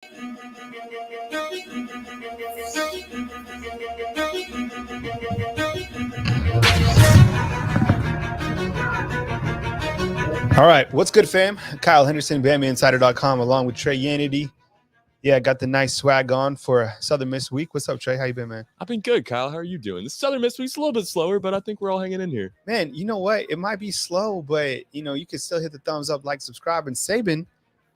All right, what's good, fam? Kyle Henderson, BamaInsider.com, along with Trey Yanity. Yeah, got the nice swag on for Southern Miss Week. What's up, Trey? How you been, man? I've been good, Kyle. How are you doing? The Southern Miss Week's a little bit slower, but I think we're all hanging in here. Man, you know what? It might be slow, but, you can still hit the thumbs up, like, subscribe, and Saban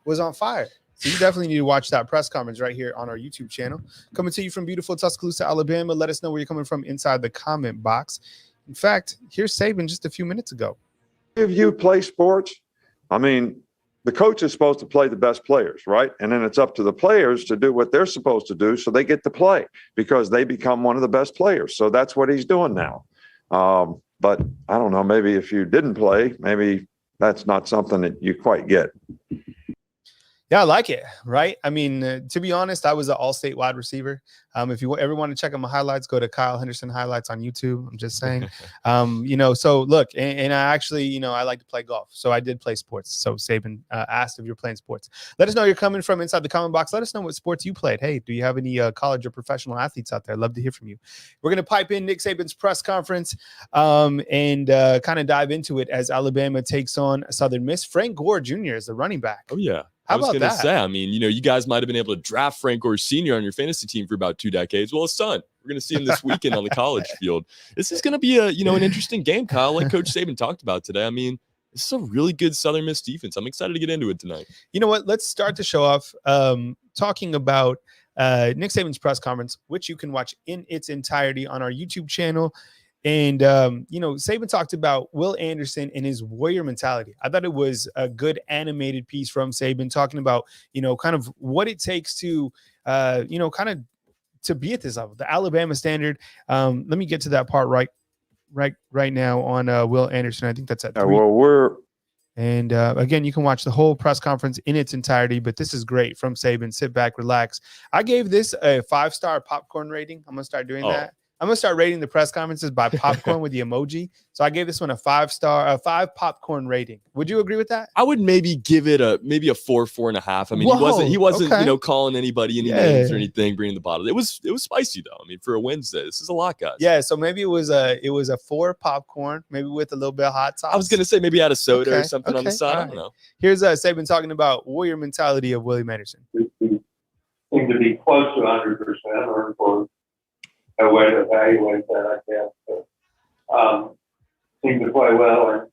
was on fire. So you definitely need to watch that press conference right here on our YouTube channel. Coming to you from beautiful Tuscaloosa, Alabama. Let us know where you're coming from inside the comment box. In fact, here's Saban just a few minutes ago. If you play sports, I mean, the coach is supposed to play the best players, right? And then it's up to the players to do what they're supposed to do so they get to play because they become one of the best players. So that's what he's doing now. But I don't know, maybe if you didn't play, maybe that's not something that you quite get. Yeah, I like it, right? I mean, to be honest, I was an all-state wide receiver. If you ever want to check out my highlights, go to Kyle Henderson Highlights on YouTube. I'm just saying. So look, and I actually, I like to play golf. So I did play sports. So Saban asked if you're playing sports. Let us know you're coming from inside the comment box. Let us know what sports you played. Hey, do you have any college or professional athletes out there? I'd love to hear from you. We're going to pipe in Nick Saban's press conference and kind of dive into it as Alabama takes on Southern Miss. Frank Gore Jr. is the running back. Oh, yeah. How I was about going to that? say, I mean, you guys might have been able to draft Frank Gore Sr. on your fantasy team for about 2 decades. Well, his son, we're going to see him this weekend on the college field. This is going to be an interesting game, Kyle, like Coach Saban talked about today. I mean, this is a really good Southern Miss defense. I'm excited to get into it tonight. You know what? Let's start the show off talking about Nick Saban's press conference, which you can watch in its entirety on our YouTube channel. And, Saban talked about Will Anderson and his warrior mentality. I thought it was a good animated piece from Saban talking about, kind of what it takes to, kind of to be at this level, the Alabama standard. Let me get to that part right now on Will Anderson. I think that's at 3. And again, you can watch the whole press conference in its entirety, but this is great from Saban. Sit back, relax. I gave this a 5-star popcorn rating. I'm going to start doing that. I'm going to start rating the press conferences by popcorn with the emoji. So I gave this one a 5 popcorn rating. Would you agree with that? I would maybe give it a 4.5. I mean, he wasn't calling anybody any names or anything, bringing the bottle. It was spicy though. I mean, for a Wednesday, this is a lot, guys. Yeah. So maybe it was a 4 popcorn, maybe with a little bit of hot sauce. I was going to say maybe add a soda or something on the side. I don't know. Here's Saban talking about warrior mentality of William Anderson. We seem to be close to 100% or close. A way to evaluate that, I guess. But, seemed to play well.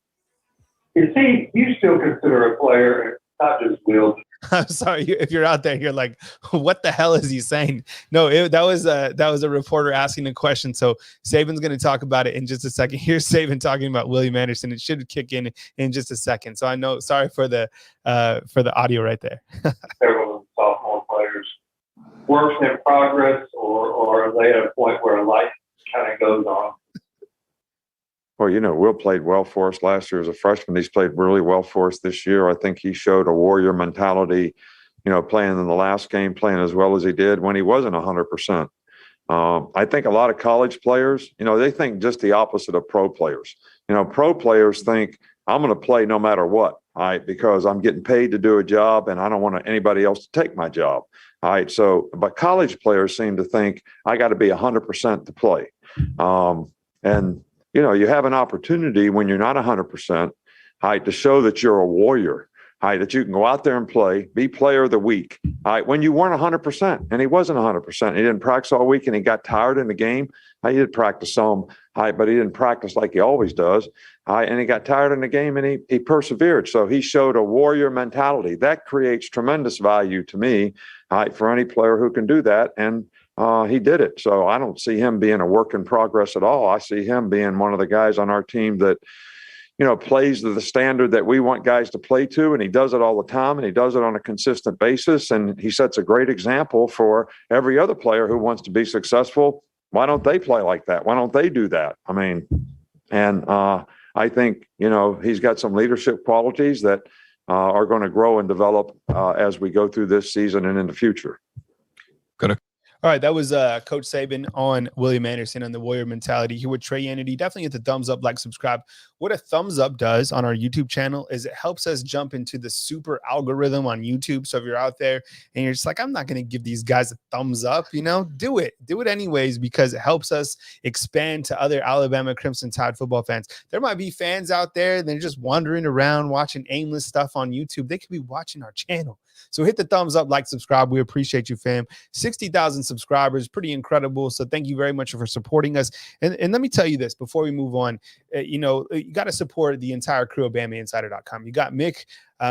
And you still consider a player, not just Will. I'm sorry if you're out there, you're like, what the hell is he saying? No, that was a reporter asking a question. So Saban's going to talk about it in just a second. Here's Saban talking about William Anderson. It should kick in just a second. So I know. Sorry for the audio right there. Several sophomore players. Works in progress, or are they at a point where life kind of goes on? Well, Will played well for us last year as a freshman. He's played really well for us this year. I think he showed a warrior mentality, playing in the last game, playing as well as he did when he wasn't 100%. I think a lot of college players, they think just the opposite of pro players. Pro players think, I'm going to play no matter what, all right, because I'm getting paid to do a job and I don't want anybody else to take my job. All right. But college players seem to think I got to be 100% to play. You have an opportunity when you're not 100%, all right, to show that you're a warrior, all right, that you can go out there and play, be player of the week. All right. When you weren't 100%, and he wasn't 100%, he didn't practice all week and he got tired in the game. He did practice some, all right, but he didn't practice like he always does. All right, and he got tired in the game and he persevered. So he showed a warrior mentality. That creates tremendous value to me, all right, for any player who can do that. And he did it. So I don't see him being a work in progress at all. I see him being one of the guys on our team that, plays to the standard that we want guys to play to. And he does it all the time and he does it on a consistent basis. And he sets a great example for every other player who wants to be successful. Why don't they play like that? Why don't they do that? I mean, and I think, he's got some leadership qualities that are going to grow and develop as we go through this season and in the future. All right, that was Coach Saban on William Anderson and the Warrior mentality. Here with Trey Yanity. Definitely hit the thumbs up, like, subscribe. What a thumbs up does on our YouTube channel is it helps us jump into the super algorithm on YouTube. So if you're out there and you're just like, I'm not going to give these guys a thumbs up, do it. Do it anyways, because it helps us expand to other Alabama Crimson Tide football fans. There might be fans out there, they're just wandering around watching aimless stuff on YouTube. They could be watching our channel. So hit the thumbs up, like, subscribe. We appreciate you, fam. 60,000 subscribers, pretty incredible. So thank you very much for supporting us. And let me tell you this before we move on. You got to support the entire crew of BamaInsider.com. You got Mick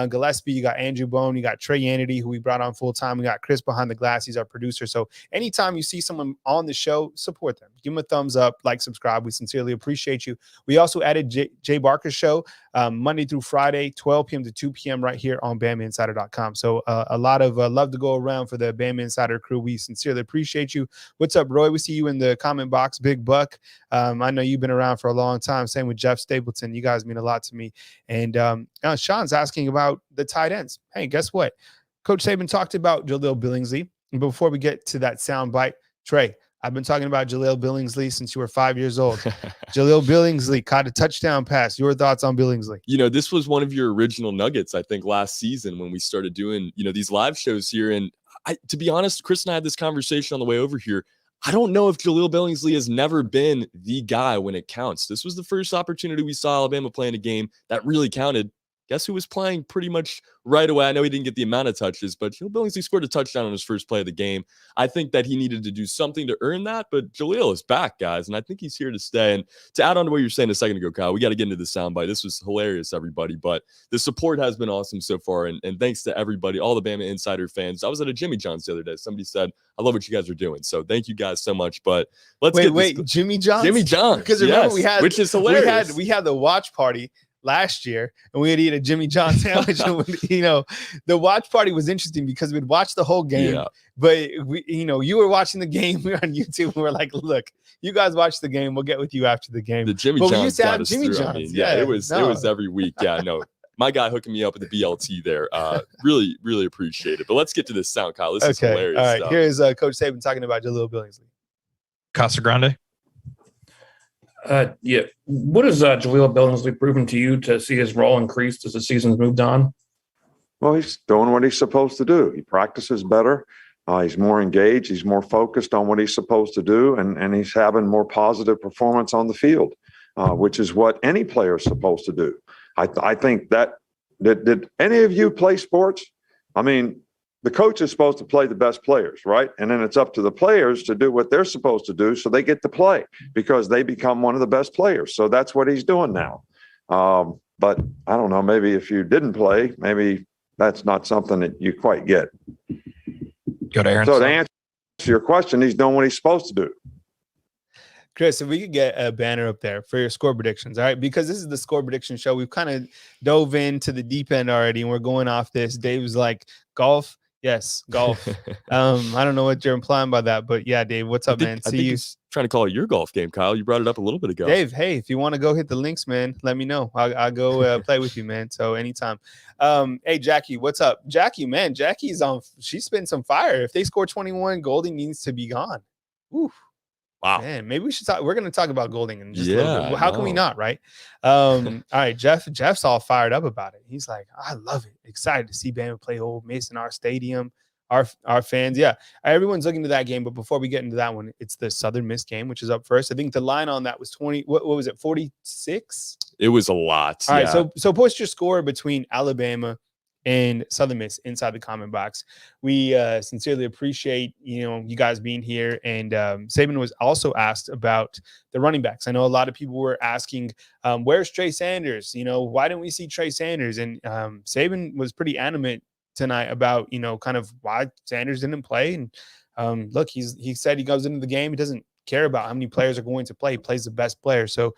Gillespie, you got Andrew Bone, you got Trey Yanity, who we brought on full time. We got Chris behind the glass. He's our producer. So anytime you see someone on the show, support them. Give them a thumbs up, like, subscribe. We sincerely appreciate you. We also added Jay Barker's show Monday through Friday, 12 p.m. to 2 p.m. right here on BamaInsider.com. So a lot of love to go around for the Bama Insider crew. We sincerely appreciate you. What's up, Roy? We see you in the comment box. Big Buck. I know you've been around for a long time. Same with Jeff Stapleton. You guys mean a lot to me. And Sean's asking about the tight ends. Hey, guess what? Coach Saban talked about Jaleel Billingsley. And before we get to that sound bite, Trey, I've been talking about Jaleel Billingsley since you were 5 years old. Jaleel Billingsley caught a touchdown pass. Your thoughts on Billingsley? This was one of your original nuggets, I think, last season when we started doing, these live shows here. And to be honest, Chris and I had this conversation on the way over here. I don't know if Jaleel Billingsley has never been the guy when it counts. This was the first opportunity we saw Alabama playing a game that really counted. Guess who was playing pretty much right away? I know he didn't get the amount of touches, but Jaleel Billingsley scored a touchdown on his first play of the game. I think that he needed to do something to earn that, but Jaleel is back, guys, and I think he's here to stay. And to add on to what you were saying a second ago, Kyle, we got to get into the soundbite. This was hilarious, everybody, but the support has been awesome so far, and thanks to everybody, all the Bama Insider fans. I was at a Jimmy John's the other day. Somebody said, I love what you guys are doing, so thank you guys so much. But let's get Jimmy John's? Jimmy John's, because remember which is hilarious. We had the watch party last year, and we had eat a Jimmy John sandwich. And the watch party was interesting because we'd watch the whole game, but you were watching the game. We were on YouTube. We were like, look, you guys watch the game. We'll get with you after the game. The Jimmy John's. We used to have Jimmy John's. It was every week. Yeah, no. My guy hooking me up with the BLT there. Really, really appreciate it. But let's get to this sound, Kyle. This is hilarious. All right, stuff. Here's Coach Saban talking about Jaleel Billingsley. Casa Grande. Yeah. What has Jaleel Billingsley proven to you to see his role increased as the season's moved on? Well, he's doing what he's supposed to do. He practices better. He's more engaged. He's more focused on what he's supposed to do, and he's having more positive performance on the field, which is what any player is supposed to do. I think that did any of you play sports? I mean, the coach is supposed to play the best players, right? And then it's up to the players to do what they're supposed to do so they get to play because they become one of the best players. So that's what he's doing now. But I don't know, maybe if you didn't play, maybe that's not something that you quite get. Go to Aaron. So to answer your question, he's doing what he's supposed to do. Chris, if we could get a banner up there for your score predictions, all right? Because this is the score prediction show. We've kind of dove into the deep end already, and we're going off this. Dave was like, golf? Yes, golf. I don't know what you're implying by that, but yeah, Dave, what's up, man? I think he's trying to call it your golf game, Kyle. You brought it up a little bit ago. Dave, hey, if you want to go hit the links, man, let me know. I'll go play with you, man. So anytime. Hey, Jackie, what's up? Jackie, man, Jackie's on. She's spitting some fire. If they score 21, Golding needs to be gone. Ooh. Wow. Man, maybe we should talk. We're going to talk about Golding in just a little bit. How can we not, right? All right, Jeff's all fired up about it. He's like, I love it. Excited to see Bama play Ole Miss in our stadium. Our fans, yeah. Everyone's looking to that game, but before we get into that one, it's the Southern Miss game, which is up first. I think the line on that was 20. What was it? 46? It was a lot. All right, so post your score between Alabama and Southern Miss inside the comment box. We sincerely appreciate you guys being here. And Saban was also asked about the running backs. I know a lot of people were asking, where's Trey Sanders? Why didn't we see Trey Sanders? And Saban was pretty animate tonight about kind of why Sanders didn't play. And look, he said he goes into the game, he doesn't care about how many players are going to play. He plays the best player. So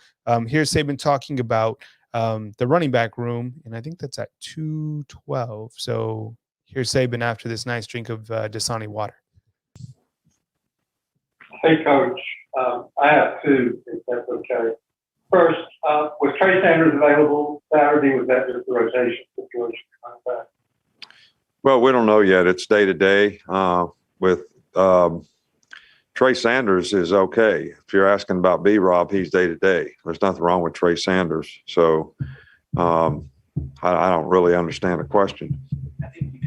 here's Saban talking about the running back room, and I think that's at 2:12. So here's Saban after this nice drink of Dasani water. Hey, Coach. I have two, if that's okay. First, was Trey Sanders available Saturday? Was that just a rotation situation? Well, we don't know yet. It's day to day with Trey Sanders is okay. If you're asking about B-Rob, he's day-to-day. There's nothing wrong with Trey Sanders. So I don't really understand the question.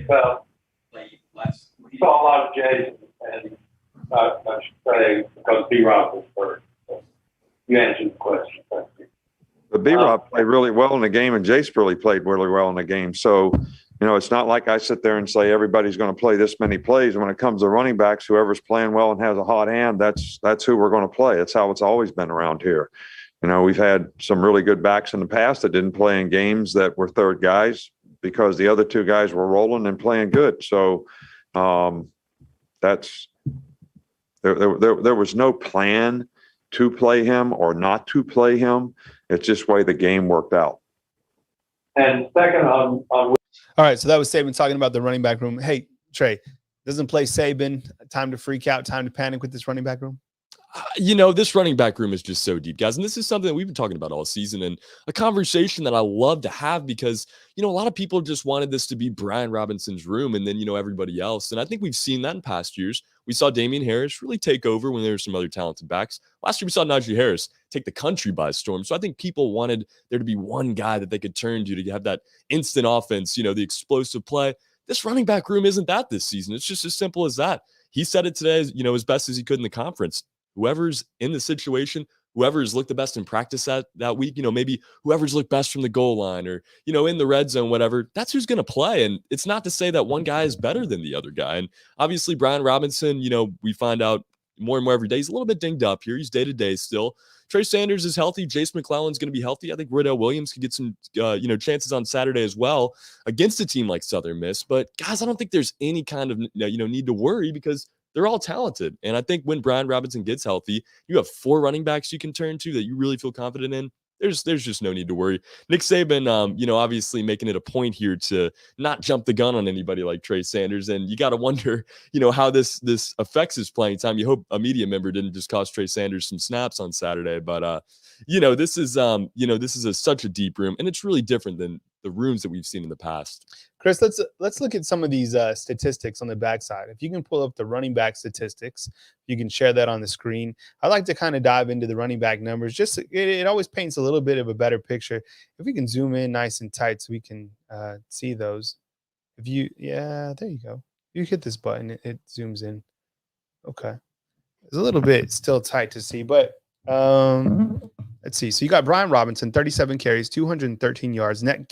Well, we saw a lot of Jason and not much Trey because B-Rob was first. So you answered the question. Thank you. But B-Rob played really well in the game, and Jace really played really well in the game. So, it's not like I sit there and say everybody's going to play this many plays. When it comes to running backs, whoever's playing well and has a hot hand, that's who we're going to play. That's how it's always been around here. We've had some really good backs in the past that didn't play in games that were third guys because the other two guys were rolling and playing good. So there was no plan to play him or not to play him. It's just the way the game worked out. And second on All right, so that was Saban talking about the running back room. Hey, Trey, doesn't play Saban. Time to freak out, time to panic with this running back room? This running back room is just so deep, guys. And this is something that we've been talking about all season and a conversation that I love to have because, a lot of people just wanted this to be Brian Robinson's room and then, everybody else. And I think we've seen that in past years. We saw Damian Harris really take over when there were some other talented backs. Last year, we saw Najee Harris take the country by storm. So I think people wanted there to be one guy that they could turn to have that instant offense, the explosive play. This running back room isn't that this season. It's just as simple as that. He said it today, as best as he could in the conference. Whoever's in the situation, whoever's looked the best in practice that week, maybe whoever's looked best from the goal line or, in the red zone, whatever, that's who's going to play. And it's not to say that one guy is better than the other guy. And obviously Brian Robinson, we find out more and more every day. He's a little bit dinged up here. He's day-to-day still. Trey Sanders is healthy. Jace McClellan's going to be healthy. I think Riddell Williams could get some, chances on Saturday as well against a team like Southern Miss. But guys, I don't think there's any kind of, need to worry because they're all talented. And I think when Brian Robinson gets healthy, you have 4 running backs you can turn to that you really feel confident in. There's just no need to worry. Nick Saban, obviously making it a point here to not jump the gun on anybody like Trey Sanders. And you got to wonder, how this affects his playing time. You hope a media member didn't just cost Trey Sanders some snaps on Saturday. But, this is such a deep room. And it's really different than the rooms that we've seen in the past. Chris, let's look at some of these statistics on the backside. If you can pull up the running back statistics, you can share that on the screen. I like to kind of dive into the running back numbers. Just it always paints a little bit of a better picture. If we can zoom in nice and tight so we can see those. There you go. You hit this button, it zooms in. Okay. It's a little bit still tight to see, but let's see. So you got Brian Robinson, 37 carries, 213 yards, net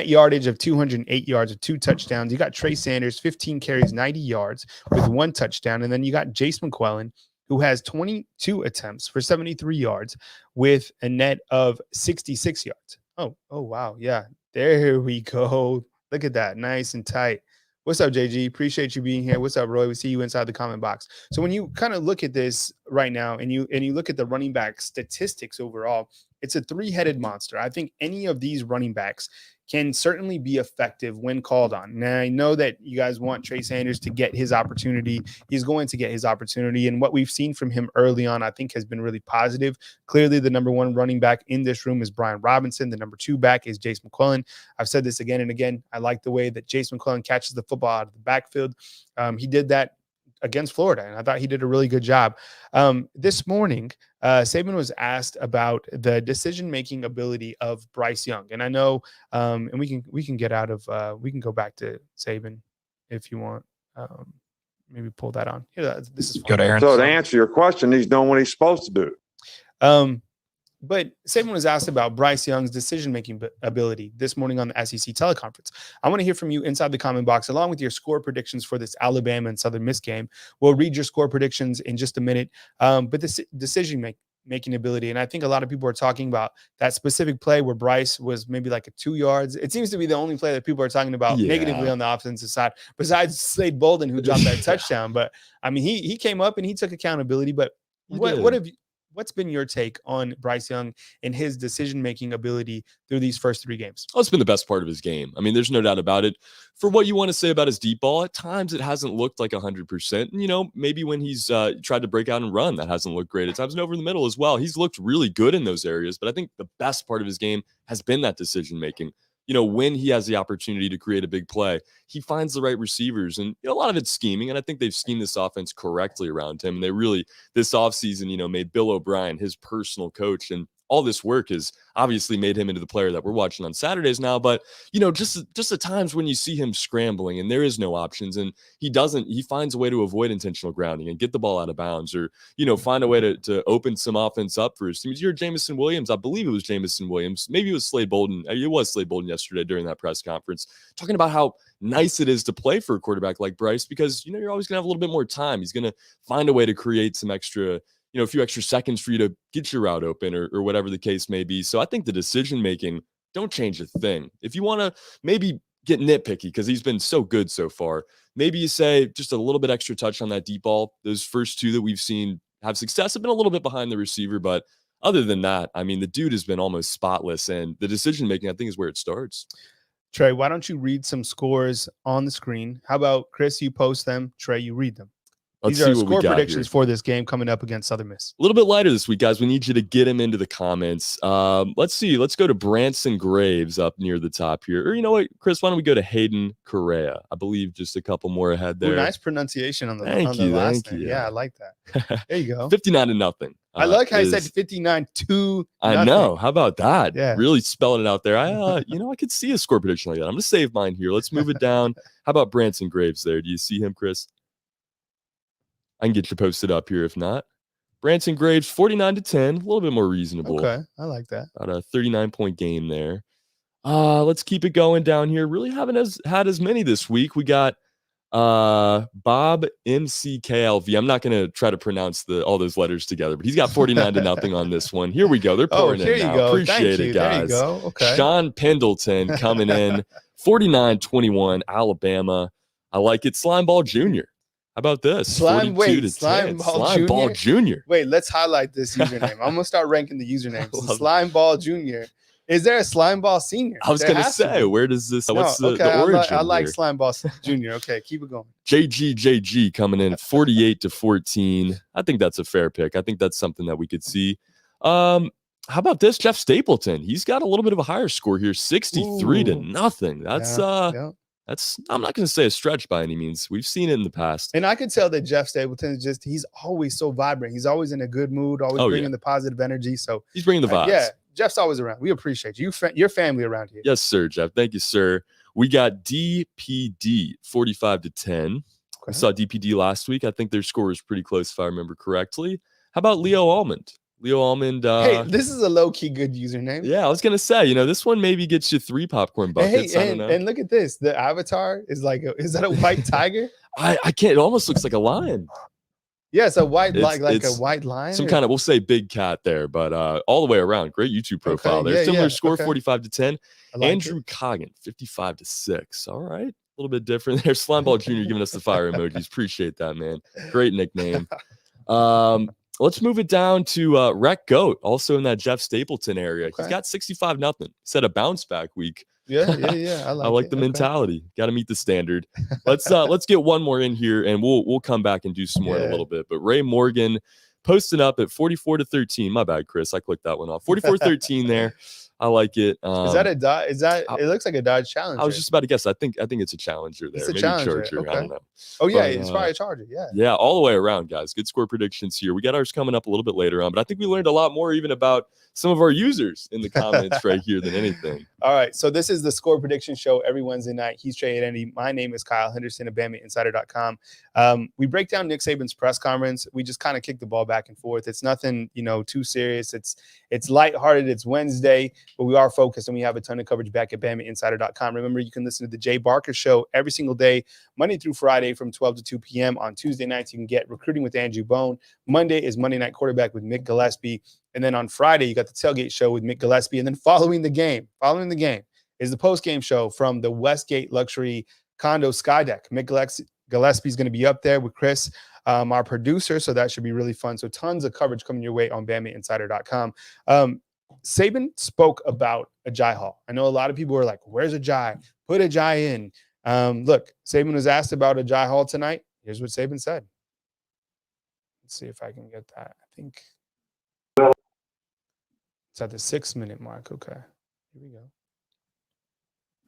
yardage of 208 yards with 2 touchdowns. You got Trey Sanders, 15 carries, 90 yards with 1 touchdown. And then you got Jace McClellan, who has 22 attempts for 73 yards with a net of 66 yards. Oh, wow. Yeah, there we go. Look at that. Nice and tight. What's up, JG? Appreciate you being here. What's up, Roy? We see you inside the comment box. So when you kind of look at this right now and you look at the running back statistics overall, it's a 3-headed monster. I think any of these running backs can certainly be effective when called on. Now, I know that you guys want Trey Sanders to get his opportunity. He's going to get his opportunity. And what we've seen from him early on, I think, has been really positive. Clearly, the number 1 running back in this room is Brian Robinson. The number 2 back is Jace McClellan. I've said this again and again. I like the way that Jace McClellan catches the football out of the backfield. He did that against Florida, and I thought he did a really good job. This morning, Saban was asked about the decision-making ability of Bryce Young, and I know, and we can get out of, we can go back to Saban if you want. Maybe pull that on. Yeah, this is fun. Go to Aaron. So to answer your question, he's doing what he's supposed to do. But Saban was asked about Bryce Young's decision-making ability this morning on the SEC teleconference. I want to hear from you inside the comment box, along with your score predictions for this Alabama and Southern Miss game. We'll read your score predictions in just a minute. But this decision-making ability, and I think a lot of people are talking about that specific play where Bryce was maybe like a 2 yards. It seems to be the only play that people are talking about negatively on the offensive side, besides Slade Bolden, who dropped that touchdown. But, I mean, he came up and he took accountability. But what's been your take on Bryce Young and his decision-making ability through these first 3 games? Oh, it's been the best part of his game. I mean, there's no doubt about it. For what you want to say about his deep ball, at times it hasn't looked like 100%. And, maybe when he's tried to break out and run, that hasn't looked great. At times and over in the middle as well. He's looked really good in those areas. But I think the best part of his game has been that decision-making. when he has the opportunity to create a big play, he finds the right receivers. And a lot of it's scheming. And I think they've schemed this offense correctly around him. And they really, this offseason, made Bill O'Brien his personal coach. And all this work has obviously made him into the player that we're watching on Saturdays now. But, just the times when you see him scrambling and there is no options and he finds a way to avoid intentional grounding and get the ball out of bounds or, find a way to open some offense up for his team. You're Jamison Williams. I believe it was Jamison Williams. Maybe it was Slade Bolden. It was Slade Bolden yesterday during that press conference talking about how nice it is to play for a quarterback like Bryce because, you're always going to have a little bit more time. He's going to find a way to create some extra a few extra seconds for you to get your route open or whatever the case may be. So I think the decision-making, don't change a thing. If you want to maybe get nitpicky because he's been so good so far, maybe you say just a little bit extra touch on that deep ball. Those first two that we've seen have success have been a little bit behind the receiver. But other than that, I mean, the dude has been almost spotless. And the decision-making, I think, is where it starts. Trey, why don't you read some scores on the screen? How about, Chris, you post them. Trey, you read them. Let's These see are what we score got predictions here for this game coming up against Southern Miss. A little bit lighter this week, guys. We need you to get him into the comments. Let's see. Let's go to Branson Graves up near the top here. Or you know what, Chris, why don't we go to Hayden Correa? I believe just a couple more ahead there. Ooh, nice pronunciation on the Thank you, last thank name. you. Yeah, I like that. There you go. 59-0. I like how you said 59-0. I know. How about that? Yeah. Really spelling it out there. I could see a score prediction like that. I'm going to save mine here. Let's move it down. How about Branson Graves there? Do you see him, Chris? I can get you posted up here if not. Branson Graves, 49-10, a little bit more reasonable. Okay, I like that. About a 39-point game there. Let's keep it going down here. Really haven't had as many this week. We got Bob MCKLV. I'm not going to try to pronounce all those letters together, but he's got 49-0 on this one. Here we go. They're pouring in now. Go. Appreciate it, guys. There you go. Okay. Sean Pendleton coming in, 49-21, Alabama. I like it. Slimeball Jr. How about this? Slimeball Jr. Wait, let's highlight this username. I'm gonna start ranking the usernames. Slimeball Jr. Is there a Slimeball Senior? I was gonna say, where does this? What's the origin? I like Slimeball Jr. Okay, keep it going. JG coming in 48-14. I think that's a fair pick. I think that's something that we could see. How about this? Jeff Stapleton. He's got a little bit of a higher score here, 63-0. That's I'm not going to say a stretch by any means. We've seen it in the past. And I could tell that Jeff Stapleton is he's always so vibrant. He's always in a good mood, always bringing the positive energy. So he's bringing the vibes. Yeah, Jeff's always around. We appreciate you. Your family around here. Yes, sir, Jeff. Thank you, sir. We got DPD 45-10. Okay. We saw DPD last week. I think their score was pretty close if I remember correctly. How about Leo Almond? Hey, this is a low-key good username. Yeah, I was gonna say, this one maybe gets you 3 popcorn buckets. I don't know. And look at this. The avatar is is that a white tiger? I can't. It almost looks like a lion. Yeah, it's a white like a white lion. Some kind of, we'll say big cat there, but all the way around. Great YouTube profile. Okay, there. Similar score, 45-10. Like Andrew Coggin, 55-6. All right. A little bit different there. Slimeball Jr. giving us the fire emojis. Appreciate that, man. Great nickname. Let's move it down to Rec Goat, also in that Jeff Stapleton area. Okay. He's got 65-0. Set a bounce back week. Yeah. I like the mentality. Got to meet the standard. Let's get one more in here, and we'll come back and do some more in a little bit. But Ray Morgan posting up at 44-13. My bad, Chris. I clicked that one off. 44-13 there. I like it. Is that a Dodge? It looks like a Dodge Challenger. I was just about to guess. I think it's a Challenger there. It's a Maybe Challenger. Charger. Okay. I don't know. Oh yeah, it's probably a Charger. Yeah. Yeah, all the way around, guys. Good score predictions here. We got ours coming up a little bit later on, but I think we learned a lot more even about some of our users in the comments right here than anything. All right, so this is the score prediction show every Wednesday night. He's Trey Yanity. My name is Kyle Henderson of BamaInsider.com. We break down Nick Saban's press conference. We just kind of kick the ball back and forth. It's nothing, too serious. It's lighthearted. It's Wednesday, but we are focused and we have a ton of coverage back at BamaInsider.com. Remember, you can listen to the Jay Barker Show every single day, Monday through Friday from 12 to 2 p.m. On Tuesday nights, you can get Recruiting with Andrew Bone. Monday is Monday Night Quarterback with Mick Gillespie. And then on Friday, you got the Tailgate Show with Mick Gillespie. And then following the game is the post-game show from the Westgate Luxury Condo Sky Deck. Mick Gillespie is going to be up there with Chris, our producer, so that should be really fun. So tons of coverage coming your way on BamaInsider.com. Saban spoke about Ajay Hall. I know a lot of people were like, where's Ajay? Put Ajay in. Look, Saban was asked about Ajay Hall tonight. Here's what Saban said. Let's see if I can get that. I think it's at the 6-minute mark. Okay, here we go.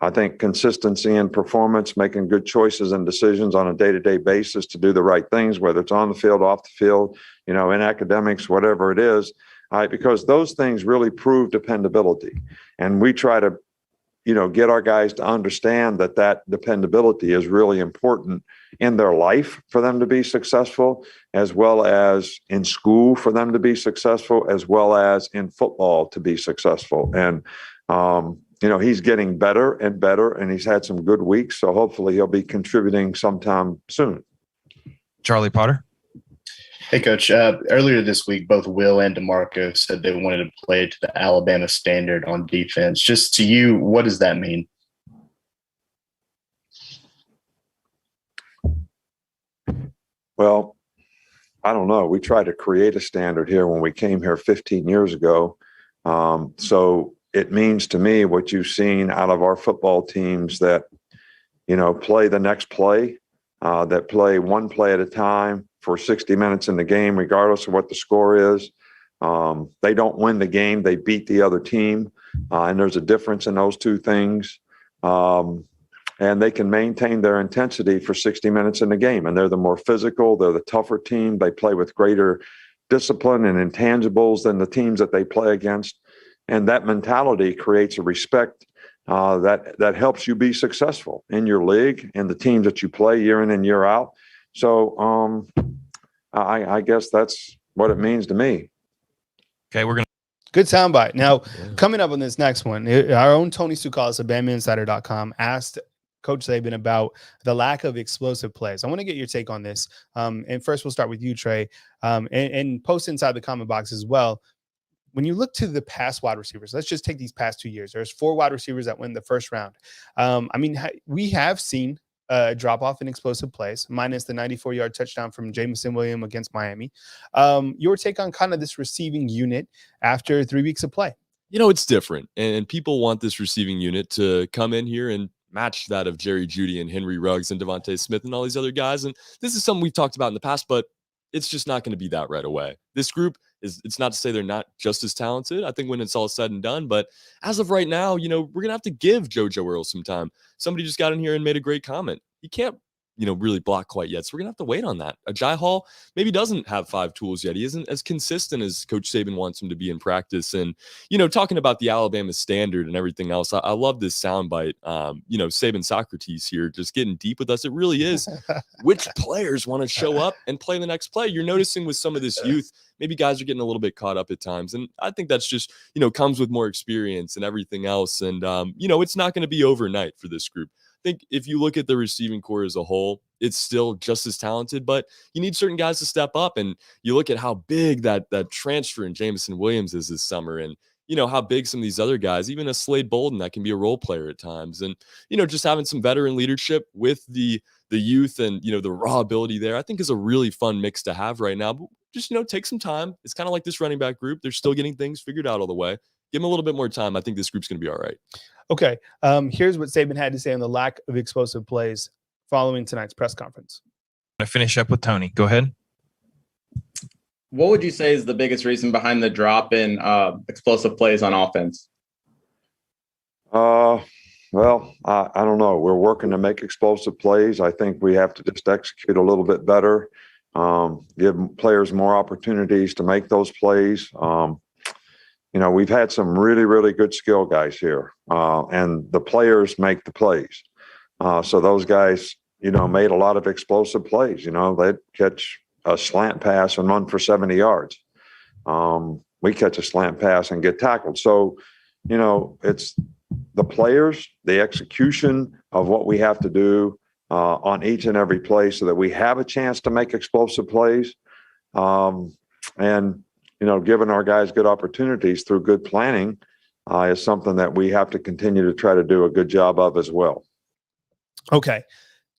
I think consistency in performance, making good choices and decisions on a day-to-day basis to do the right things, whether it's on the field, off the field, in academics, whatever it is, because those things really prove dependability. And we try to, get our guys to understand that dependability is really important in their life for them to be successful, as well as in school for them to be successful, as well as in football to be successful. And, he's getting better and better, and he's had some good weeks. So hopefully he'll be contributing sometime soon. Charlie Potter. Hey, Coach. Earlier this week, both Will and DeMarco said they wanted to play to the Alabama standard on defense. Just to you, what does that mean? Well, I don't know. We tried to create a standard here when we came here 15 years ago. So it means to me what you've seen out of our football teams that, play the next play, that play one play at a time for 60 minutes in the game, regardless of what the score is. They don't win the game. They beat the other team. And there's a difference in those two things. And they can maintain their intensity for 60 minutes in the game. And they're the more physical, they're the tougher team. They play with greater discipline and intangibles than the teams that they play against. And that mentality creates a respect that helps you be successful in your league and the teams that you play year in and year out. So I guess that's what it means to me. Okay, we're going to. Good soundbite. Now, coming up on this next one, our own Tony Sukalis of BamaInsider.com asked Coach Saban about the lack of explosive plays. I want to get your take on this. And first, we'll start with you, Trey, and post inside the comment box as well. When you look to the past wide receivers, let's just take these past 2 years. There's 4 wide receivers that win the first round. We have seen a drop off in explosive plays, minus the 94-yard touchdown from Jameson Williams against Miami. Your take on kind of this receiving unit after 3 weeks of play? It's different, and people want this receiving unit to come in here and match that of Jerry Jeudy and Henry Ruggs and Devontae Smith and all these other guys. And this is something we've talked about in the past, but it's just not going to be that right away. This group it's not to say they're not just as talented, I think, when it's all said and done. But as of right now, we're going to have to give JoJo Earl some time. Somebody just got in here and made a great comment. He can't, really block quite yet. So we're going to have to wait on that. Ajay Hall maybe doesn't have 5 tools yet. He isn't as consistent as Coach Saban wants him to be in practice. And, talking about the Alabama standard and everything else, I love this soundbite. Saban Socrates here, just getting deep with us. It really is which players want to show up and play the next play. You're noticing with some of this youth, maybe guys are getting a little bit caught up at times. And I think that's just, comes with more experience and everything else. And, it's not going to be overnight for this group. I think if you look at the receiving core as a whole, it's still just as talented, but you need certain guys to step up. And you look at how big that transfer in Jameson Williams is this summer, and how big some of these other guys, even a Slade Bolden that can be a role player at times, and just having some veteran leadership with the youth and the raw ability there, I think is a really fun mix to have right now. But just take some time. It's kind of like this running back group; they're still getting things figured out all the way. Give them a little bit more time. I think this group's going to be all right. Okay. Here's what Saban had to say on the lack of explosive plays following tonight's press conference. I'm going to finish up with Tony. Go ahead. What would you say is the biggest reason behind the drop in explosive plays on offense? Well, I don't know. We're working to make explosive plays. I think we have to just execute a little bit better, give players more opportunities to make those plays. We've had some really, really good skill guys here, and the players make the plays. So those guys, made a lot of explosive plays. They'd catch a slant pass and run for 70 yards. We catch a slant pass and get tackled. So, it's the players, the execution of what we have to do on each and every play so that we have a chance to make explosive plays. And giving our guys good opportunities through good planning is something that we have to continue to try to do a good job of as well. Okay.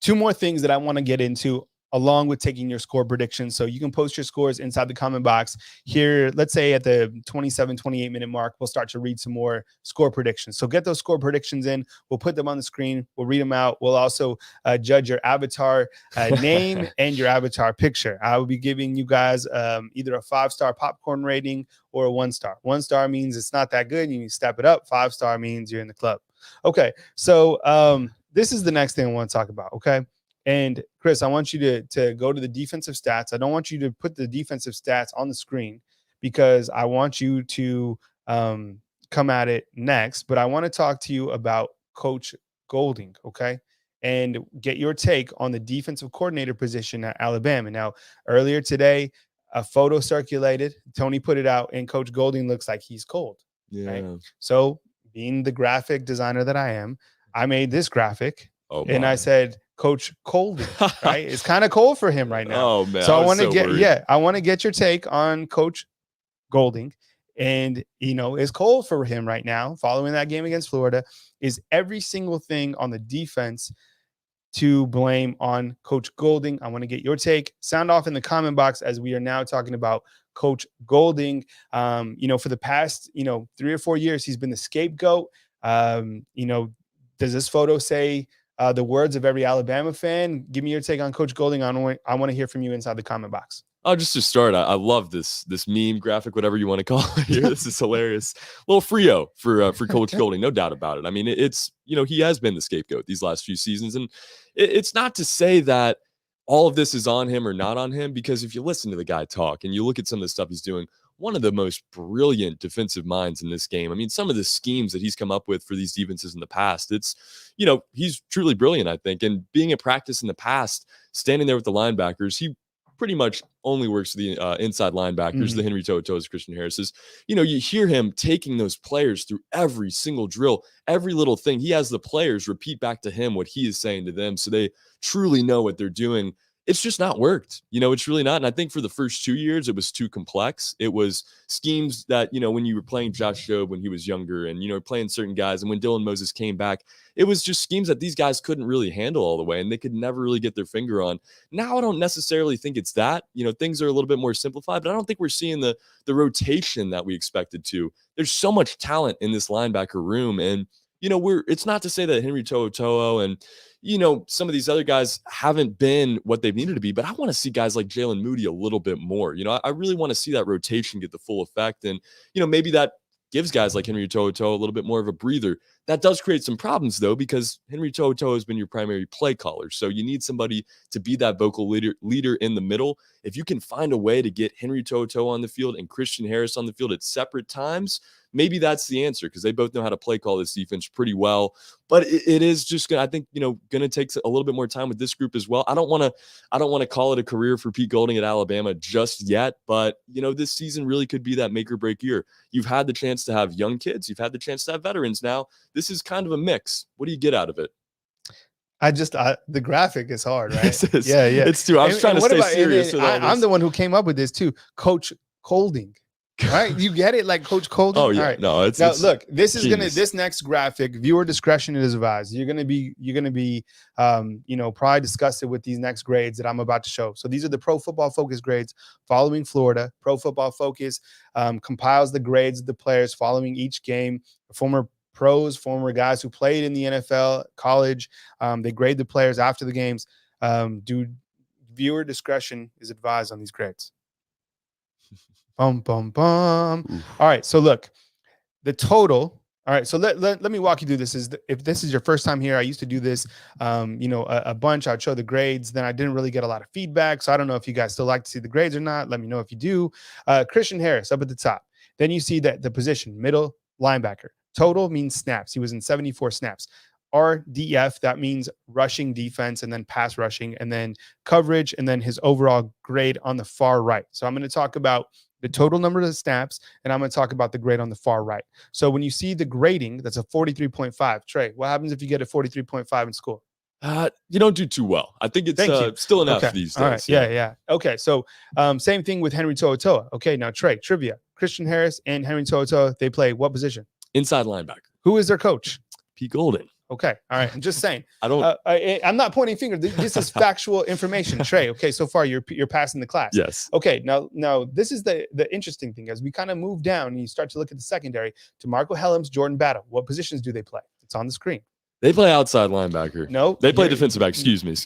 2 more things that I want to get into along with taking your score predictions. So you can post your scores inside the comment box here. Let's say at the 27, 28 minute mark, we'll start to read some more score predictions. So get those score predictions in. We'll put them on the screen. We'll read them out. We'll also judge your avatar name and your avatar picture. I will be giving you guys either a 5-star popcorn rating or a 1-star. 1-star means it's not that good. You need to step it up. 5-star means you're in the club. Okay, so this is the next thing I want to talk about. Okay, and Chris, I want you to go to the defensive stats. I don't want you to put the defensive stats on the screen because I want you to come at it next. But I want to talk to you about Coach Golding. Okay. And get your take on the defensive coordinator position at Alabama. Now, earlier today, a photo circulated. Tony put it out, and Coach Golding looks like he's cold. Yeah. Right? So, being the graphic designer that I am, I made this graphic, and I said, Coach Golding. Right? It's kind of cold for him right now. Oh man. So I want to worried. I want to get your take on Coach Golding. And, it's cold for him right now following that game against Florida. Is every single thing on the defense to blame on Coach Golding? I want to get your take. Sound off in the comment box as we are now talking about Coach Golding. For the past, 3 or 4 years, he's been the scapegoat. Does this photo say the words of every Alabama fan? Give me your take on Coach Golding. I want to hear from you inside the comment box. Oh, just to start, I love this meme graphic, whatever you want to call it here. This is hilarious. Little Frio for Coach Golding, no doubt about it. I mean, it's he has been the scapegoat these last few seasons, and it's not to say that all of this is on him or not on him, because if you listen to the guy talk and you look at some of the stuff he's doing, one of the most brilliant defensive minds in this game. I mean, some of the schemes that he's come up with for these defenses in the past, it's he's truly brilliant, I think. And being at practice in the past, standing there with the linebackers, he pretty much only works the inside linebackers, the Henry To'oTo'os, Christian Harris's. You hear him taking those players through every single drill, every little thing. He has the players repeat back to him what he is saying to them, so they truly know what they're doing. It's just not worked. It's really not. And I think for the first 2 years, it was too complex. It was schemes that, when you were playing Josh Jobe when he was younger and, playing certain guys. And when Dylan Moses came back, it was just schemes that these guys couldn't really handle all the way, and they could never really get their finger on. Now, I don't necessarily think it's that. Things are a little bit more simplified, but I don't think we're seeing the rotation that we expected to. There's so much talent in this linebacker room. And, it's not to say that Henry To'oTo'o and, some of these other guys haven't been what they've needed to be, but I want to see guys like Jalen Moody a little bit more. I really want to see that rotation get the full effect. And, maybe that gives guys like Henry To'oTo'o a little bit more of a breather. That does create some problems, though, because Henry To'oTo'o has been your primary play caller. So you need somebody to be that vocal leader in the middle. If you can find a way to get Henry To'oTo'o on the field and Christian Harris on the field at separate times, maybe that's the answer, because they both know how to play call this defense pretty well. But it is just going to take a little bit more time with this group as well. I don't want to call it a career for Pete Golding at Alabama just yet, but this season really could be that make or break year. You've had the chance to have young kids, you've had the chance to have veterans. Now this is kind of a mix. What do you get out of it? The graphic is hard, right? Yeah. It's too. I was trying to stay serious. I'm the one who came up with this too, Coach Golding. Right, you get it, like Coach Golding. Oh yeah, all right. No, it's now. Look, this is genius. This next graphic, viewer discretion is advised. You're gonna be, probably disgusted with these next grades that I'm about to show. So these are the Pro Football Focus grades following Florida. Pro Football Focus compiles the grades of the players following each game. Former pros, former guys who played in the NFL, college. They grade the players after the games. Viewer discretion is advised on these grades. Bum, bum, bum. All right. So look, the total. All right. So let me walk you through this. If this is your first time here, I used to do this, a bunch. I'd show the grades. Then I didn't really get a lot of feedback. So I don't know if you guys still like to see the grades or not. Let me know if you do. Christian Harris up at the top. Then you see that the position, middle linebacker. Total means snaps. He was in 74 snaps. RDF, that means rushing defense, and then pass rushing, and then coverage, and then his overall grade on the far right. So I'm going to talk about the total number of snaps, and I'm going to talk about the grade on the far right. So when you see the grading, that's a 43.5. Trey, what happens if you get a 43.5 in school? You don't do too well. I think it's still enough these days. All right. Yeah. Okay. So same thing with Henry To'oTo'o. Okay. Now, Trey, trivia. Christian Harris and Henry To'oTo'o, they play what position? Inside linebacker. Who is their coach? Pete Golding. Okay. All right. I'm just saying. I'm not pointing fingers. This is factual information. Trey, okay, so far you're passing the class. Yes. Okay. Now this is the interesting thing. As we kind of move down and you start to look at the secondary, DeMarco Hellams, Jordan Battle. What positions do they play? It's on the screen. They play outside linebacker. No. They play defensive back. Excuse me.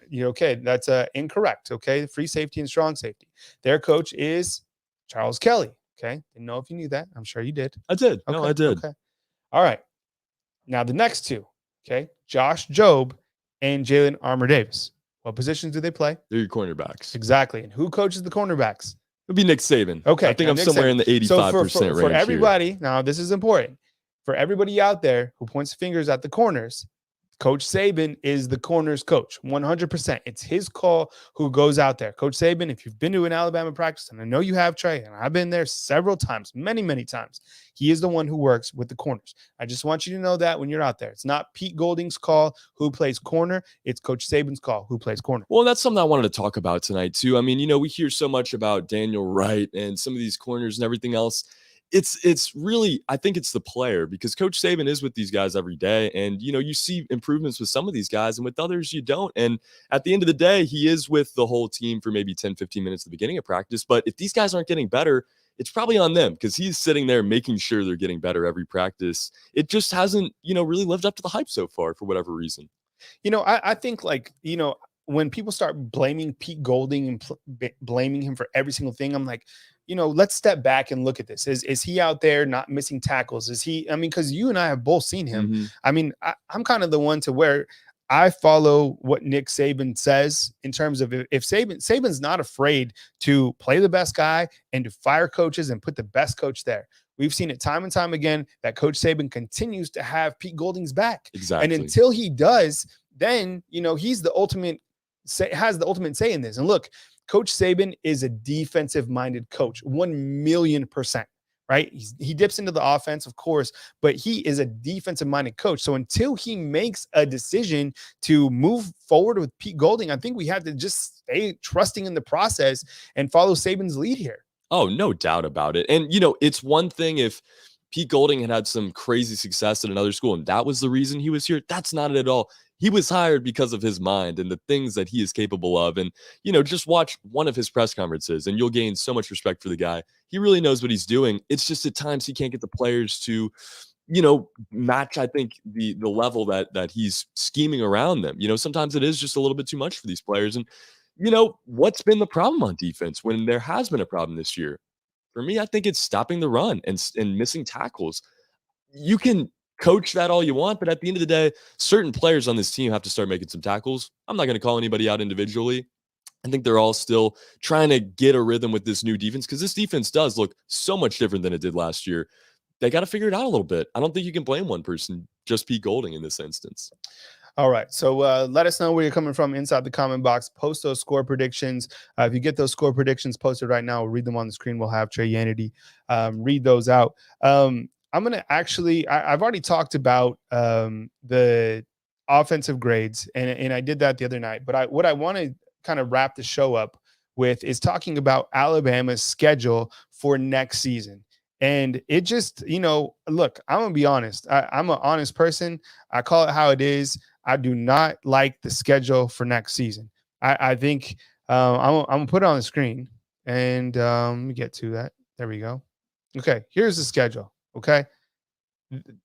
You're okay. That's incorrect. Okay. Free safety and strong safety. Their coach is Charles Kelly. Okay. Didn't know if you knew that. I'm sure you did. I did. Okay. No, I did. Okay. All right. Now, the next two, okay, Josh Jobe and Jalen Armour Davis. What positions do they play? They're your cornerbacks. Exactly. And who coaches the cornerbacks? It would be Nick Saban. Okay. I think now I'm Nick somewhere Saban. in the 85% So range for everybody, now this is important. For everybody out there who points fingers at the corners, Coach Saban is the corners coach, 100%. It's his call who goes out there. Coach Saban, if you've been to an Alabama practice, and I know you have, Trey, and I've been there several times, many, many times, he is the one who works with the corners. I just want you to know that when you're out there. It's not Pete Golding's call who plays corner. It's Coach Saban's call who plays corner. Well, that's something I wanted to talk about tonight, too. I mean, we hear so much about Daniel Wright and some of these corners and everything else. It's really, I think it's the player, because Coach Saban is with these guys every day. And, you see improvements with some of these guys and with others you don't. And at the end of the day, he is with the whole team for maybe 10, 15 minutes at the beginning of practice. But if these guys aren't getting better, it's probably on them, because he's sitting there making sure they're getting better every practice. It just hasn't, really lived up to the hype so far for whatever reason. I think when people start blaming Pete Golding and blaming him for every single thing, I'm like, let's step back and look at this. Is he out there not missing tackles? Is he, because you and I have both seen him. Mm-hmm. I'm kind of the one to where I follow what Nick Saban says in terms of if Saban's not afraid to play the best guy and to fire coaches and put the best coach there. We've seen it time and time again that Coach Saban continues to have Pete Golding's back. Exactly. And until he does, then, he's the ultimate has the ultimate say in this. And look, Coach Saban is a defensive-minded coach, 1,000,000%, right? He dips into the offense, of course, but he is a defensive-minded coach. So until he makes a decision to move forward with Pete Golding, I think we have to just stay trusting in the process and follow Saban's lead here. Oh, no doubt about it. And, it's one thing if Pete Golding had some crazy success at another school and that was the reason he was here. That's not it at all. He was hired because of his mind and the things that he is capable of. And, just watch one of his press conferences and you'll gain so much respect for the guy. He really knows what he's doing. It's just at times he can't get the players to, match, I think, the level that he's scheming around them. Sometimes it is just a little bit too much for these players. And, what's been the problem on defense when there has been a problem this year? For me, I think it's stopping the run and missing tackles. You can coach that all you want, but at the end of the day, certain players on this team have to start making some tackles. I'm not going to call anybody out individually. I think they're all still trying to get a rhythm with this new defense, because this defense does look so much different than it did last year. They got to figure it out a little bit. I don't think you can blame one person, just Pete Golding in this instance. All right. So let us know where you're coming from inside the comment box. Post those score predictions. If you get those score predictions posted right now, we'll read them on the screen. We'll have Trey Yanity read those out. I'm going to actually, I've already talked about the offensive grades, and I did that the other night. But what I want to kind of wrap the show up with is talking about Alabama's schedule for next season. And it just, look, I'm going to be honest. I'm an honest person. I call it how it is. I do not like the schedule for next season. I think I'm going to put it on the screen, and let me get to that. There we go. Okay, here's the schedule. Okay,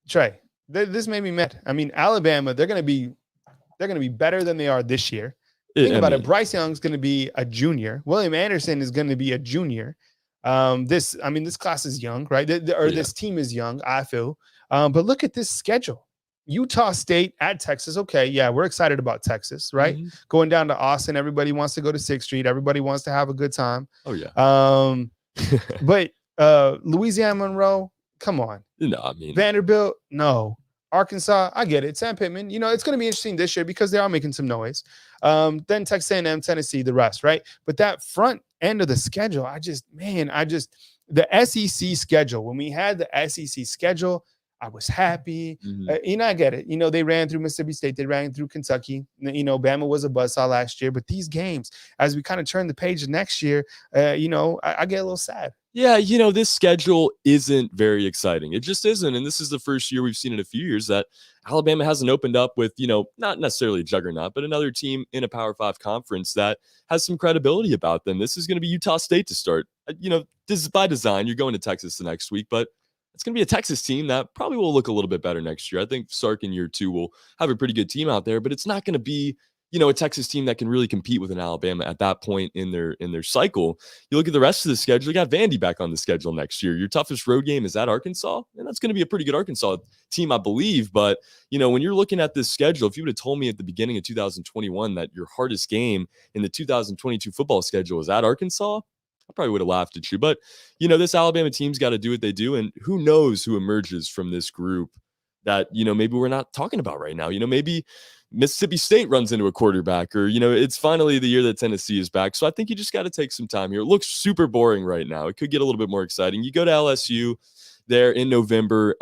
Trey, this made me mad. Alabama, they're going to be better than they are this year. Think about it. Bryce Young's going to be a junior. William Anderson is going to be a junior. This class is young, right? This team is young, I feel. But look at this schedule. Utah State at Texas. Okay, yeah, we're excited about Texas, right? Mm-hmm. Going down to Austin, everybody wants to go to 6th Street. Everybody wants to have a good time. Oh, yeah. But Louisiana Monroe, come on. No, Vanderbilt, no. Arkansas, I get it. Sam Pittman, it's going to be interesting this year because they are making some noise. Then Texas A&M, Tennessee, the rest, right? But that front end of the schedule, the SEC schedule, when we had the SEC schedule, I was happy. Mm-hmm. I get it. They ran through Mississippi State. They ran through Kentucky. Bama was a buzzsaw last year. But these games, as we kind of turn the page next year, I get a little sad. Yeah, this schedule isn't very exciting. It just isn't. And this is the first year we've seen in a few years that Alabama hasn't opened up with, not necessarily a juggernaut, but another team in a Power 5 conference that has some credibility about them. This is going to be Utah State to start. This is by design. You're going to Texas the next week, but it's going to be a Texas team that probably will look a little bit better next year. I think Sark in year 2 will have a pretty good team out there, but it's not going to be a Texas team that can really compete with an Alabama at that point in their cycle. You look at the rest of the schedule, you got Vandy back on the schedule next year. Your toughest road game is at Arkansas, and that's going to be a pretty good Arkansas team, I believe. But, when you're looking at this schedule, if you would have told me at the beginning of 2021 that your hardest game in the 2022 football schedule was at Arkansas, I probably would have laughed at you. But, this Alabama team's got to do what they do, and who knows who emerges from this group that, maybe we're not talking about right now. Maybe Mississippi State runs into a quarterback, or, it's finally the year that Tennessee is back. So I think you just got to take some time here. It looks super boring right now. It could get a little bit more exciting. You go to LSU there in November.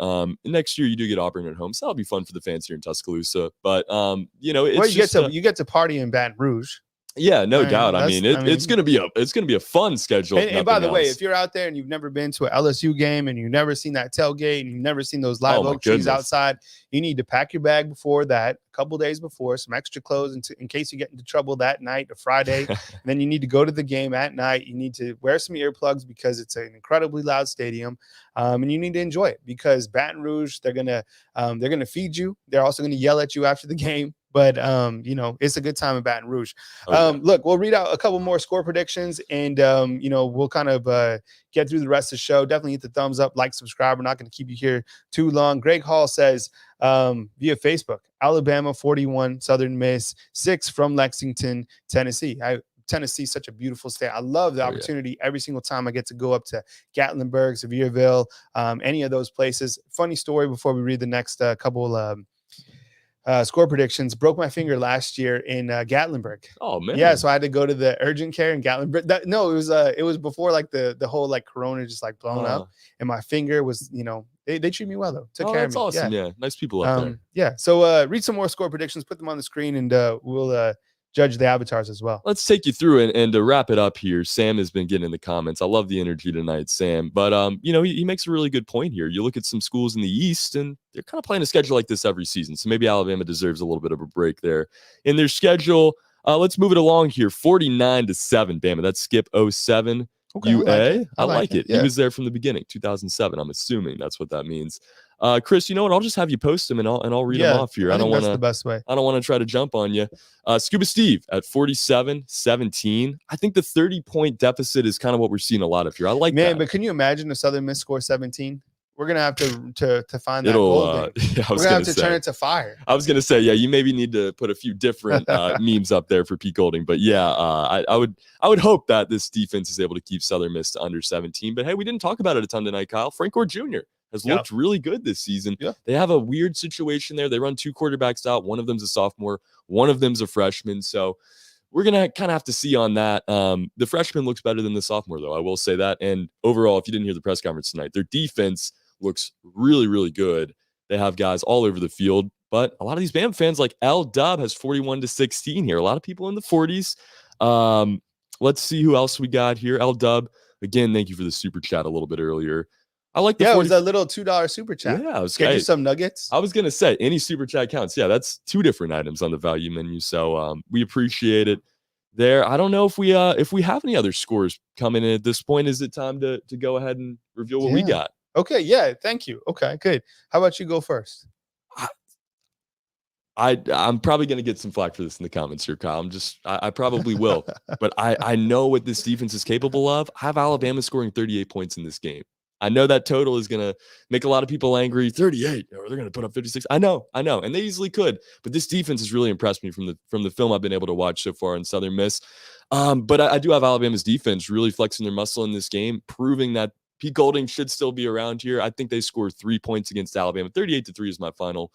Next year you do get Auburn at home. So that'll be fun for the fans here in Tuscaloosa. But, it's you get to party in Baton Rouge. Yeah, no doubt. It's gonna be a fun schedule. And by the way, if you're out there and you've never been to an LSU game and you've never seen that tailgate and you've never seen those live oak trees outside, you need to pack your bag before that, a couple days before, some extra clothes in case you get into trouble that night or Friday. And then you need to go to the game at night. You need to wear some earplugs because it's an incredibly loud stadium, and you need to enjoy it because Baton Rouge, they're gonna feed you. They're also gonna yell at you after the game. But, it's a good time in Baton Rouge. Look, we'll read out a couple more score predictions and, we'll kind of get through the rest of the show. Definitely hit the thumbs up, like, subscribe. We're not going to keep you here too long. Greg Hall says via Facebook, Alabama 41, Southern Miss 6 from Lexington, Tennessee. Tennessee is such a beautiful state. I love the opportunity every single time I get to go up to Gatlinburg, Sevierville, any of those places. Funny story before we read the next couple score predictions. Broke my finger last year in Gatlinburg. Oh man. Yeah, so I had to go to the urgent care in Gatlinburg. It was before like the whole like corona just like blown up, and my finger was, they treat me well though. Took care of me. That's awesome. Yeah. Nice people up there. Yeah. So read some more score predictions, put them on the screen, and we'll judge the avatars as well. Let's take you through and to wrap it up here. Sam has been getting in the comments. I love the energy tonight, Sam. But he makes a really good point here. You look at some schools in the East, and they're kind of playing a schedule like this every season. So maybe Alabama deserves a little bit of a break there in their schedule. Let's move it along here. 49-7, Bama. That's Skip 07. Okay, UA. I like it. Yeah. He was there from the beginning, 2007. I'm assuming that's what that means. Chris, you know what? I'll just have you post them and I'll read them off here. I don't want to. That's the best way. I don't want to try to jump on you. Scuba Steve at 47-17. I think the 30-point deficit is kind of what we're seeing a lot of here. I like that. But can you imagine if Southern Miss score 17? We're gonna have to find that gold. We're gonna have to turn it to fire. I was gonna say, yeah, you maybe need to put a few different memes up there for Pete Golding. But yeah, I would hope that this defense is able to keep Southern Miss to under 17. But hey, we didn't talk about it a ton tonight, Kyle. Frank Gore Jr. has looked really good this season. Yeah. They have a weird situation there. They run 2 quarterbacks out. One of them's a sophomore. One of them's a freshman. So we're going to kind of have to see on that. The freshman looks better than the sophomore, though. I will say that. And overall, if you didn't hear the press conference tonight, their defense looks really, really good. They have guys all over the field. But a lot of these Bama fans, like L Dub, has 41-16 here. A lot of people in the 40s. Let's see who else we got here. L Dub, again, thank you for the super chat a little bit earlier. I like the 40. It was a little $2 super chat. Yeah, get you some nuggets. I was gonna say any super chat counts. Yeah, that's 2 different items on the value menu. So we appreciate it there. I don't know if we have any other scores coming in at this point. Is it time to go ahead and reveal what we got? Okay, yeah, thank you. Okay, good. How about you go first? I'm probably going to get some flack for this in the comments here, Kyle. I probably will. But I know what this defense is capable of. I have Alabama scoring 38 points in this game. I know that total is going to make a lot of people angry. 38, or they're going to put up 56. I know. And they easily could. But this defense has really impressed me from the film I've been able to watch so far in Southern Miss. But I do have Alabama's defense really flexing their muscle in this game, proving that Pete Golding should still be around here. I think they scored 3 points against Alabama. 38-3 is my final.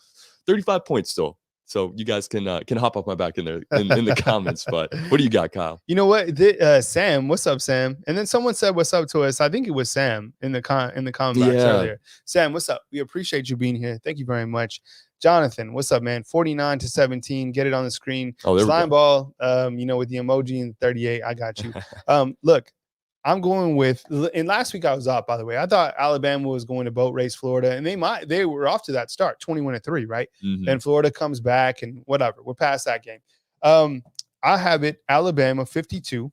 35 points still. So you guys can hop off my back in there in the comments. But what do you got, Kyle? You know what, Sam? What's up, Sam? And then someone said what's up to us. I think it was Sam in the comment box earlier. Sam, what's up? We appreciate you being here. Thank you very much. Jonathan, what's up, man? 49-17. Get it on the screen. Slime ball. With the emoji and 38. I got you. Look. I'm going with, and last week I was up, by the way. I thought Alabama was going to boat race Florida, and they were off to that start, 21-3, right? Mm-hmm. Then Florida comes back and whatever. We're past that game. I have it Alabama 52-7.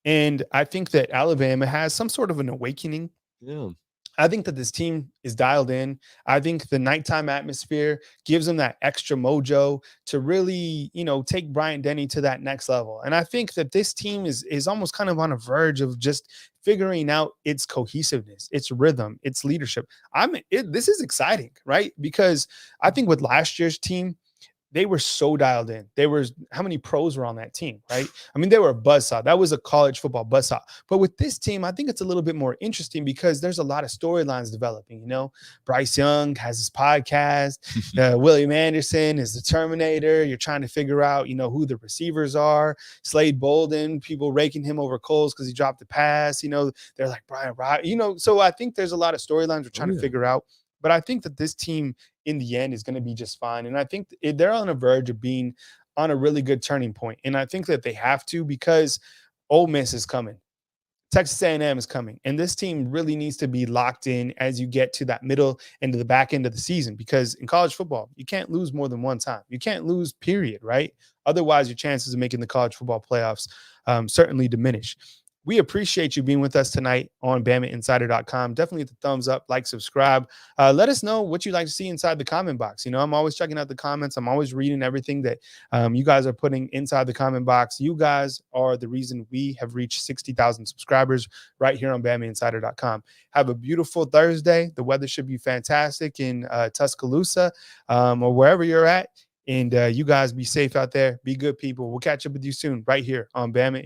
And I think that Alabama has some sort of an awakening. Yeah. I think that this team is dialed in. I think the nighttime atmosphere gives them that extra mojo to really, take Bryant Denny to that next level. And I think that this team is almost kind of on a verge of just figuring out its cohesiveness, its rhythm, its leadership. This is exciting, right? Because I think with last year's team, they were so dialed in. How many pros were on that team, right? I mean, they were a buzzsaw. That was a college football buzzsaw. But with this team, I think it's a little bit more interesting because there's a lot of storylines developing. Bryce Young has his podcast. William Anderson is the Terminator. You're trying to figure out, who the receivers are. Slade Bolden, people raking him over coals because he dropped the pass. They're like Brian Wright. So I think there's a lot of storylines we're trying to figure out. But I think that this team in the end is going to be just fine. And I think they're on a verge of being on a really good turning point. And I think that they have to because Ole Miss is coming. Texas A&M is coming. And this team really needs to be locked in as you get to that middle and to the back end of the season. Because in college football, you can't lose more than one time. You can't lose, period, right? Otherwise, your chances of making the college football playoffs certainly diminish. We appreciate you being with us tonight on BamaInsider.com. Definitely hit the thumbs up, like, subscribe. Let us know what you'd like to see inside the comment box. I'm always checking out the comments. I'm always reading everything that you guys are putting inside the comment box. You guys are the reason we have reached 60,000 subscribers right here on BamaInsider.com. Have a beautiful Thursday. The weather should be fantastic in Tuscaloosa or wherever you're at. And you guys be safe out there. Be good people. We'll catch up with you soon right here on Bama